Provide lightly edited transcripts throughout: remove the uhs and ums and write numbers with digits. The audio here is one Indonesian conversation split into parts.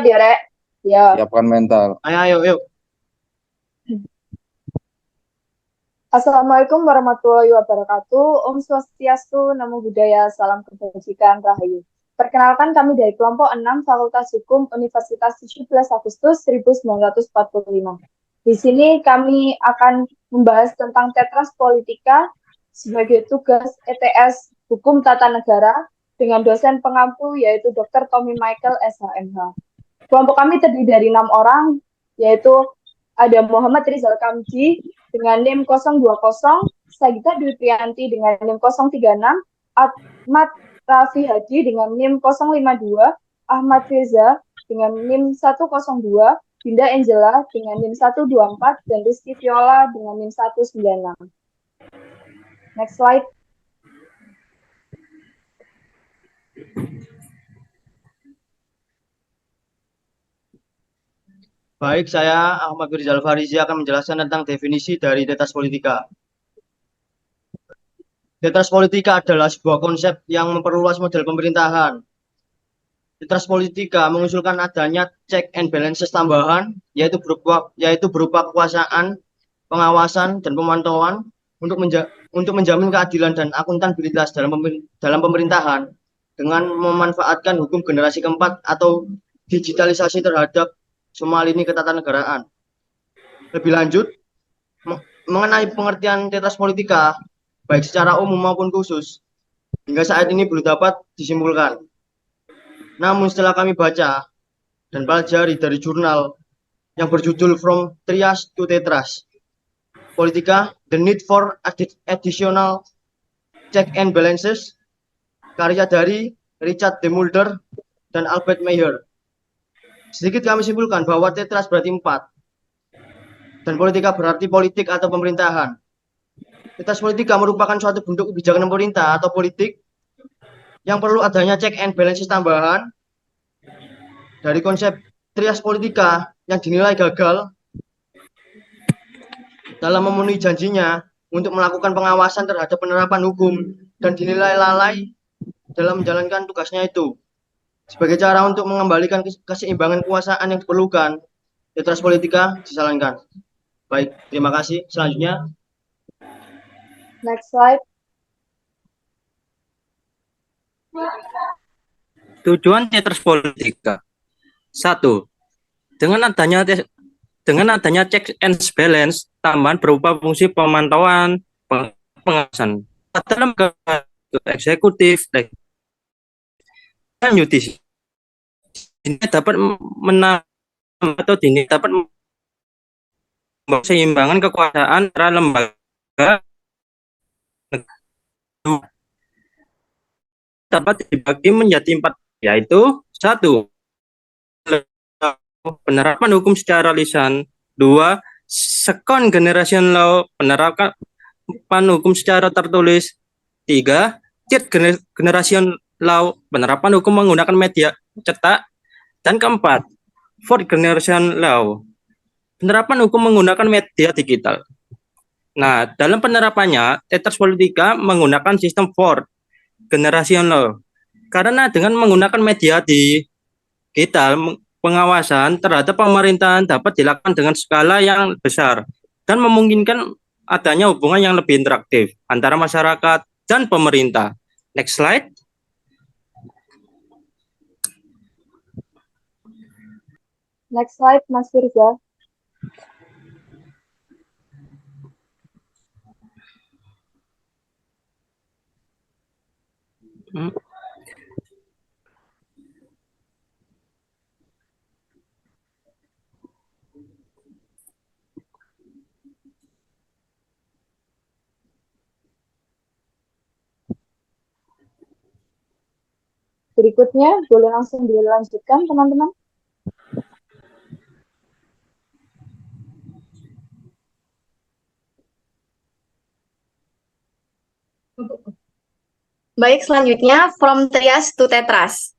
dia, Rek. Ya. Siapkan mental. Ayo, yuk. Assalamualaikum warahmatullahi wabarakatuh. Om Swastiastu, Namo Buddhaya, Salam Kebajikan, Rahayu. Perkenalkan kami dari kelompok 6 Fakultas Hukum Universitas 17 Agustus 1945. Di sini kami akan membahas tentang Tetras Politika sebagai tugas ETS Hukum Tata Negara dengan dosen pengampu yaitu Dr. Tommy Michael SHMH. Kelompok kami terdiri dari 6 orang, yaitu ada Muhammad Rizal Kamji dengan NIM 020, Sagita Dwi Priyanti dengan NIM 036, Ahmad Raffi Hadi dengan NIM 052, Ahmad Reza dengan NIM 102, Dinda Angela dengan NIM 124, dan Rizky Viola dengan NIM 196. Next slide. Baik, saya Ahmad Rizal Farizi akan menjelaskan tentang definisi dari Tetras Politika. Tetras Politika adalah sebuah konsep yang memperluas model pemerintahan. Tetras Politika mengusulkan adanya check and balances tambahan, yaitu berupa kekuasaan, pengawasan, dan pemantauan untuk menjamin keadilan dan akuntabilitas dalam pemerintahan dengan memanfaatkan hukum generasi keempat atau digitalisasi terhadap semua lini ketatanegaraan. Lebih lanjut, mengenai pengertian Tetras Politika, baik secara umum maupun khusus, hingga saat ini belum dapat disimpulkan. Namun setelah kami baca dan pelajari dari jurnal yang berjudul From Trias to Tetras Politika, The Need for Additional Check and Balances, karya dari Richard D. Mulder dan Albert Meyer. Sedikit kami simpulkan bahwa Tetras berarti 4, dan politika berarti politik atau pemerintahan. Tetras Politika merupakan suatu bentuk kebijakan pemerintah atau politik yang perlu adanya check and balances tambahan dari konsep trias politika yang dinilai gagal dalam memenuhi janjinya untuk melakukan pengawasan terhadap penerapan hukum dan dinilai lalai dalam menjalankan tugasnya itu. Sebagai cara untuk mengembalikan keseimbangan kekuasaan yang diperlukan, Tetras Politika disalankan. Baik, terima kasih. Selanjutnya. Next slide. Tujuan Tetras Politika. 1. Dengan adanya check and balance tambahan berupa fungsi pemantauan, pengawasan dalam eksekutif dan yudisial ini dapat menambah atau dapat keseimbangan kekuasaan antara lembaga dapat dibagi menjadi 4, yaitu 1. Penerapan hukum secara lisan. 2. Second generation law, penerapan hukum secara tertulis. 3. Third generation law, penerapan hukum menggunakan media cetak. Dan 4. Fourth generation law, penerapan hukum menggunakan media digital. Nah, dalam penerapannya, Tetras Politika menggunakan sistem fourth generation law. Karena dengan menggunakan media digital, pengawasan terhadap pemerintahan dapat dilakukan dengan skala yang besar dan memungkinkan adanya hubungan yang lebih interaktif antara masyarakat dan pemerintah. Next slide. Next slide, Mas Firza. Berikutnya, boleh langsung dilanjutkan, teman-teman. Baik, selanjutnya from trias to tetras.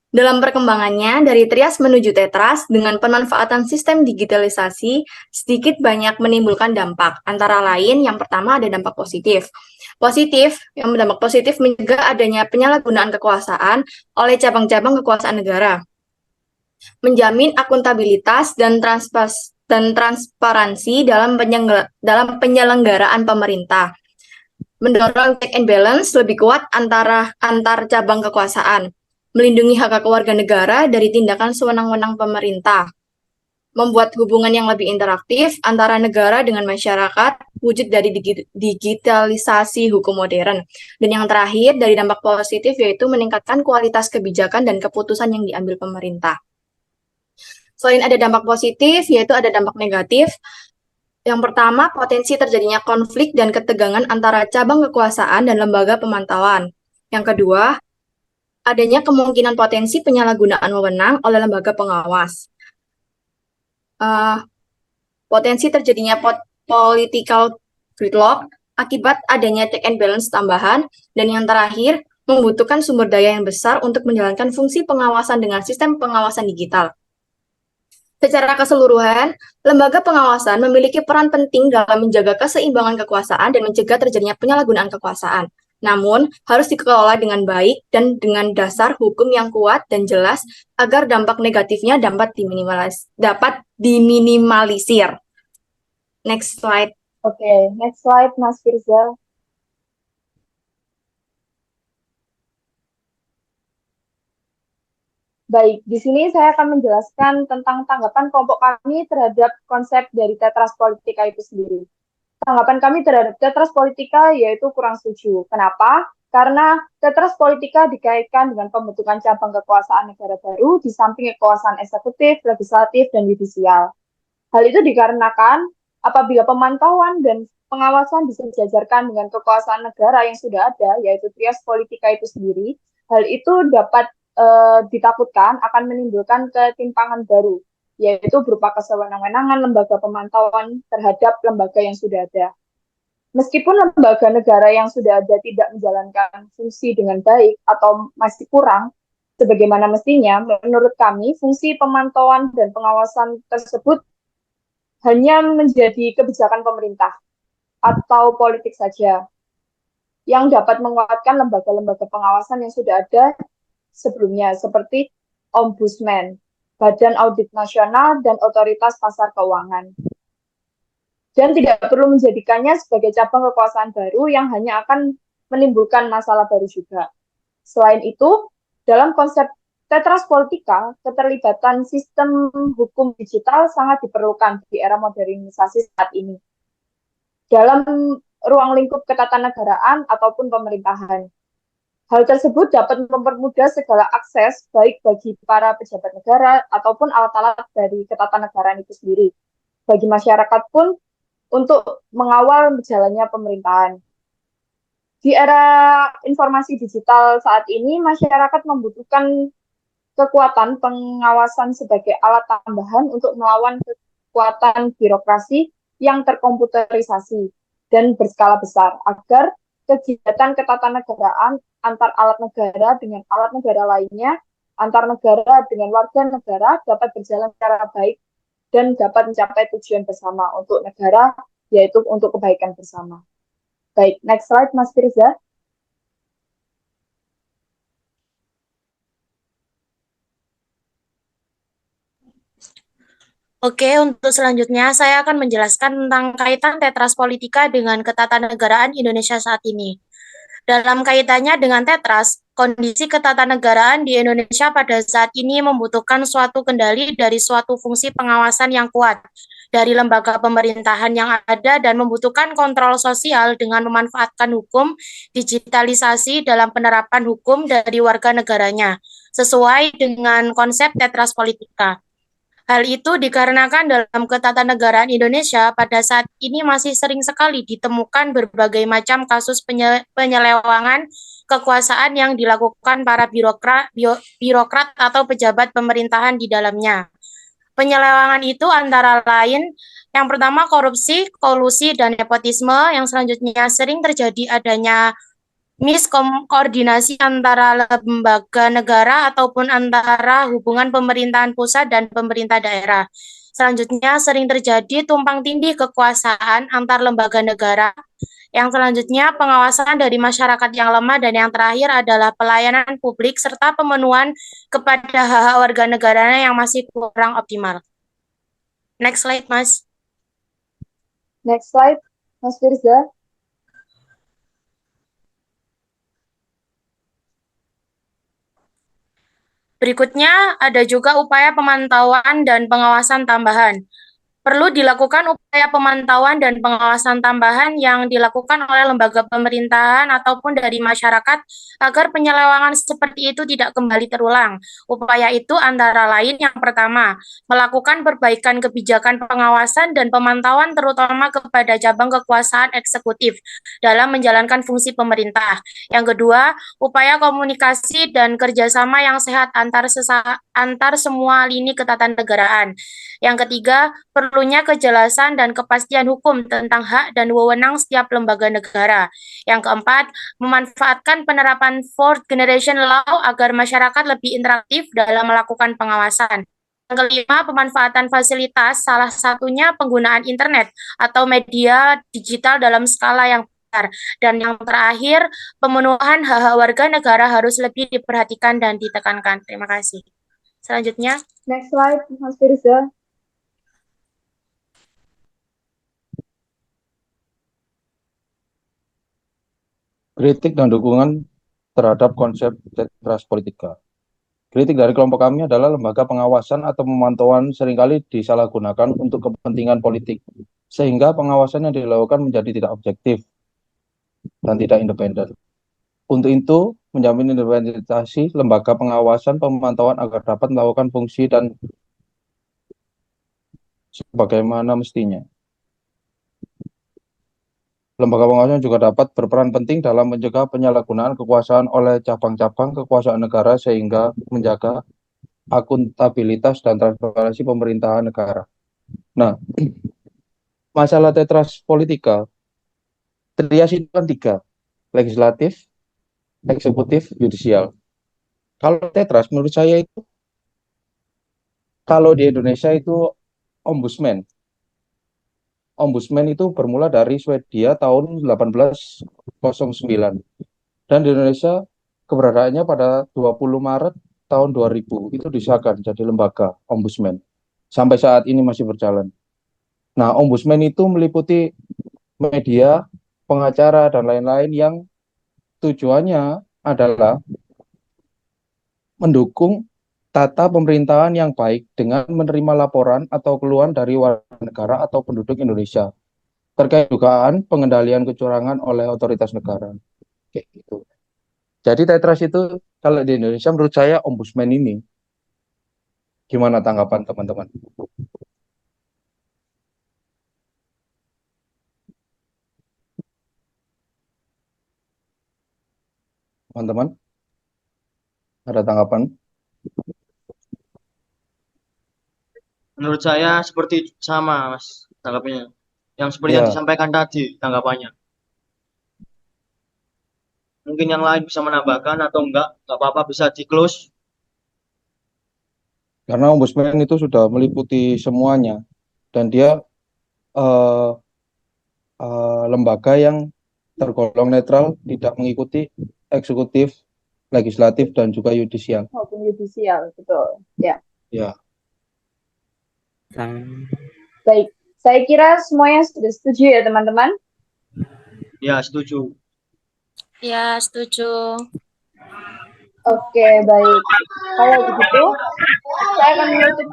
Dalam perkembangannya, dari trias menuju tetras dengan pemanfaatan sistem digitalisasi sedikit banyak menimbulkan dampak. Antara lain, yang pertama ada dampak positif. Yang berdampak positif mencegah adanya penyalahgunaan kekuasaan oleh cabang-cabang kekuasaan negara. menjamin akuntabilitas dan transparansi dalam penyelenggaraan pemerintah, mendorong check and balance lebih kuat antar cabang kekuasaan, melindungi hak warga negara dari tindakan sewenang-wenang pemerintah, membuat hubungan yang lebih interaktif antara negara dengan masyarakat, wujud dari digitalisasi hukum modern. Dan yang terakhir, dari dampak positif yaitu meningkatkan kualitas kebijakan dan keputusan yang diambil pemerintah. Selain ada dampak positif, yaitu ada dampak negatif. Yang pertama, potensi terjadinya konflik dan ketegangan antara cabang kekuasaan dan lembaga pemantauan. Yang kedua, adanya kemungkinan potensi penyalahgunaan wewenang oleh lembaga pengawas. Potensi terjadinya political gridlock akibat adanya check and balance tambahan. Dan yang terakhir, membutuhkan sumber daya yang besar untuk menjalankan fungsi pengawasan dengan sistem pengawasan digital. Secara keseluruhan, lembaga pengawasan memiliki peran penting dalam menjaga keseimbangan kekuasaan dan mencegah terjadinya penyalahgunaan kekuasaan. Namun, harus dikelola dengan baik dan dengan dasar hukum yang kuat dan jelas agar dampak negatifnya dapat diminimalisir. Next slide. Oke, next slide, Mas Firza. Baik, di sini saya akan menjelaskan tentang tanggapan kelompok kami terhadap konsep dari Tetras Politika itu sendiri. Tanggapan kami terhadap Tetras Politika yaitu kurang setuju. Kenapa? Karena Tetras Politika dikaitkan dengan pembentukan cabang kekuasaan negara baru di samping kekuasaan eksekutif, legislatif, dan yudisial. Hal itu dikarenakan apabila pemantauan dan pengawasan bisa dijajarkan dengan kekuasaan negara yang sudah ada, yaitu Trias Politika itu sendiri, hal itu dapat ditakutkan akan menimbulkan ketimpangan baru, yaitu berupa kesewenang-wenangan lembaga pemantauan terhadap lembaga yang sudah ada. Meskipun lembaga negara yang sudah ada tidak menjalankan fungsi dengan baik atau masih kurang, sebagaimana mestinya, menurut kami, fungsi pemantauan dan pengawasan tersebut hanya menjadi kebijakan pemerintah atau politik saja, yang dapat menguatkan lembaga-lembaga pengawasan yang sudah ada sebelumnya, seperti Ombudsman, Badan Audit Nasional, dan Otoritas Pasar Keuangan. Dan tidak perlu menjadikannya sebagai cabang kekuasaan baru yang hanya akan menimbulkan masalah baru juga. Selain itu, dalam konsep Tetras Politika, keterlibatan sistem hukum digital sangat diperlukan di era modernisasi saat ini, dalam ruang lingkup ketatanegaraan ataupun pemerintahan. Hal tersebut dapat mempermudah segala akses, baik bagi para pejabat negara ataupun alat-alat dari ketatanegaraan itu sendiri. Bagi masyarakat pun untuk mengawal berjalannya pemerintahan. Di era informasi digital saat ini, masyarakat membutuhkan kekuatan pengawasan sebagai alat tambahan untuk melawan kekuatan birokrasi yang terkomputerisasi dan berskala besar, agar kegiatan ketatanegaraan antar alat negara dengan alat negara lainnya, antar negara dengan warga negara dapat berjalan secara baik dan dapat mencapai tujuan bersama untuk negara, yaitu untuk kebaikan bersama. Baik, next slide, Mas Firza. Oke, untuk selanjutnya saya akan menjelaskan tentang kaitan Tetras Politika dengan ketatanegaraan Indonesia saat ini. Dalam kaitannya dengan Tetras, kondisi ketatanegaraan di Indonesia pada saat ini membutuhkan suatu kendali dari suatu fungsi pengawasan yang kuat dari lembaga pemerintahan yang ada dan membutuhkan kontrol sosial dengan memanfaatkan hukum digitalisasi dalam penerapan hukum dari warga negaranya, sesuai dengan konsep Tetras Politika. Hal itu dikarenakan dalam ketatanegaraan Indonesia pada saat ini masih sering sekali ditemukan berbagai macam kasus penyelewangan kekuasaan yang dilakukan para birokrat atau pejabat pemerintahan di dalamnya. Penyelewangan itu antara lain yang pertama korupsi, kolusi, dan nepotisme, yang selanjutnya sering terjadi adanya miskoordinasi antara lembaga negara ataupun antara hubungan pemerintahan pusat dan pemerintah daerah. Selanjutnya sering terjadi tumpang tindih kekuasaan antar lembaga negara Yang selanjutnya, pengawasan dari masyarakat yang lemah, dan yang terakhir adalah pelayanan publik serta pemenuhan kepada hak-hak warga negaranya yang masih kurang optimal. Next slide, Mas. Next slide, Mas Firza. Berikutnya ada juga upaya pemantauan dan pengawasan tambahan. Perlu dilakukan upaya pemantauan dan pengawasan tambahan yang dilakukan oleh lembaga pemerintahan ataupun dari masyarakat agar penyelewengan seperti itu tidak kembali terulang. Upaya itu antara lain yang pertama, melakukan perbaikan kebijakan pengawasan dan pemantauan terutama kepada cabang kekuasaan eksekutif dalam menjalankan fungsi pemerintah. Yang kedua, upaya komunikasi dan kerjasama yang sehat antar semua lini ketatanegaraan. Yang ketiga, perlunya kejelasan dan kepastian hukum tentang hak dan wewenang setiap lembaga negara. Yang keempat, memanfaatkan penerapan Fourth Generation Law agar masyarakat lebih interaktif dalam melakukan pengawasan. Yang kelima, pemanfaatan fasilitas, salah satunya penggunaan internet atau media digital dalam skala yang besar. Dan yang terakhir, pemenuhan hak-hak warga negara harus lebih diperhatikan dan ditekankan. Terima kasih. Selanjutnya. Next slide, Mas Firza. Kritik dan dukungan terhadap konsep Tetras Politika. Kritik dari kelompok kami adalah lembaga pengawasan atau pemantauan seringkali disalahgunakan untuk kepentingan politik, sehingga pengawasan yang dilakukan menjadi tidak objektif dan tidak independen. Untuk itu, menjamin independensi lembaga pengawasan pemantauan agar dapat melakukan fungsi dan sebagaimana mestinya. Lembaga pengawasan juga dapat berperan penting dalam mencegah penyalahgunaan kekuasaan oleh cabang-cabang kekuasaan negara sehingga menjaga akuntabilitas dan transparansi pemerintahan negara. Nah, masalah Tetras Politika, trias itu kan tiga, legislatif, eksekutif, yudisial. Kalau Tetras menurut saya itu, kalau di Indonesia itu ombudsman. Ombudsman itu bermula dari Swedia tahun 1809. Dan di Indonesia keberadaannya pada 20 Maret tahun 2000 itu disahkan jadi lembaga ombudsman. Sampai saat ini masih berjalan. Nah, ombudsman itu meliputi media, pengacara, dan lain-lain yang tujuannya adalah mendukung tata pemerintahan yang baik dengan menerima laporan atau keluhan dari warga negara atau penduduk Indonesia terkait dugaan pengendalian kecurangan oleh otoritas negara. Kayak gitu. Jadi Tetras itu kalau di Indonesia menurut saya ombudsman ini. Gimana tanggapan teman-teman? Teman-teman, ada tanggapan? Menurut saya seperti sama, Mas, tanggapannya. Yang seperti yang Ya, disampaikan tadi tanggapannya. Mungkin yang lain bisa menambahkan atau enggak apa-apa bisa di-close. karena ombudsman itu sudah meliputi semuanya dan dia eh, lembaga yang tergolong netral, tidak mengikuti eksekutif, legislatif, dan juga yudisial. Maupun yudisial, betul. Ya, Ya, baik. Saya kira semuanya sudah setuju ya, teman-teman. Ya, setuju. Ya, setuju. Oke, baik. Kalau begitu, saya akan menutup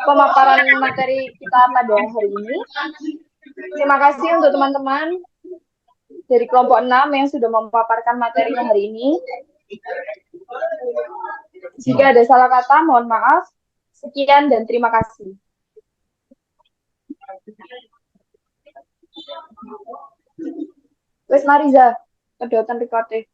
pemaparan materi kita pada hari ini. Terima kasih untuk teman-teman dari kelompok 6 yang sudah memaparkan materinya hari ini. Jika ada salah kata, mohon maaf. Sekian dan terima kasih. Wes Mariza, kedotan recording.